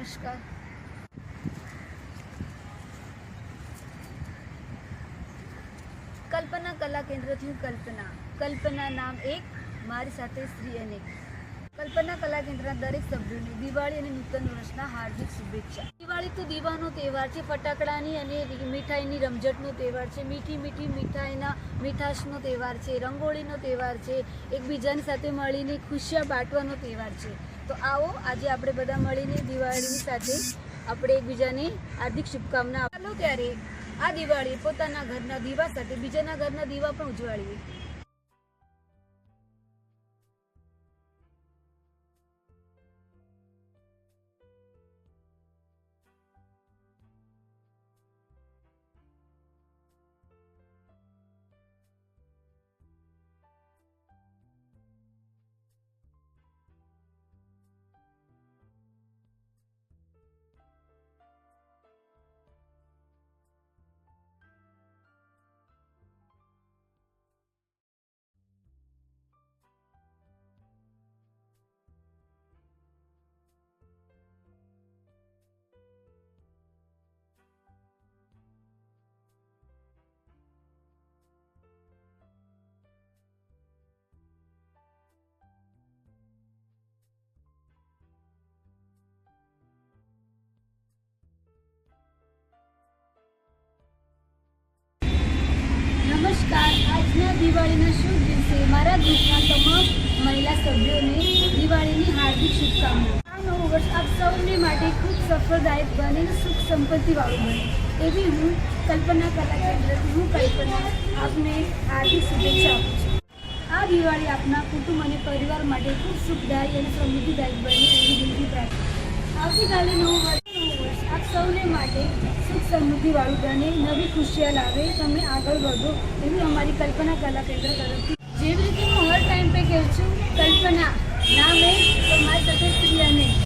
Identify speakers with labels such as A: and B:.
A: નમસ્કાર. કલ્પના કલા કેન્દ્રથી હું કલ્પના નામ એક, મારી સાથે શ્રી અનેક. કલ્પના કલા કેન્દ્રના દરેક સભ્યોને દિવાળી અને નૂતન વર્ષના હાર્દિક શુભેચ્છા. દિવાળી તો દીવાનો તહેવાર છે, ફટાકડાની અને મીઠાઈની રમઝટનો તહેવાર છે, મીઠી મીઠી મીઠાશનો તહેવાર છે, રંગોળીનો તહેવાર છે, એકબીજાની સાથે મળીને ખુશિયા બાંટવાનો તહેવાર છે. તો આવો આજે આપણે બધા મળીને દિવાળીની સાથે આપણે એકબીજાને હાર્દિક શુભકામના આપો. ત્યારે આ દિવાળી પોતાના ઘરના દીવા સાથે બીજાના ઘરના દીવા પણ ઉજવાળીએ. નમસ્કાર. આજના દિવાળીના શુભ દિવસે મારા ગ્રુપના તમામ મહિલા સભ્યોને દિવાળીની હાર્દિક શુભકામનાઓ. આ નવું વર્ષ આપ સૌને માટે ખૂબ સફળદાયક બને, સુખ સંપત્તિવાળું બને એવી હું કલ્પના કલા કેન્દ્રથી કલ્પના આપને હાર્દિક શુભેચ્છા આપું છું. આ દિવાળી આપના કુટુંબ અને પરિવાર માટે ખૂબ સુખદાયી અને સમૃદ્ધિદાયક બને એવી દિલથી પ્રાર્થના. આવતીકાલે નવું વર્ષ આપ સૌને માટે સુખ સમૃદ્ધિવાળું બને, નવી ખુશિયા લાવે, તમે આગળ વધો એવી અમારી કલ્પના કલા કેન્દ્ર તરફથી. જેવી રીતે હું હર ટાઈમ पे કહું છું, કલ્પના નામ એક તો મારી સાથે શ્રી અનેક.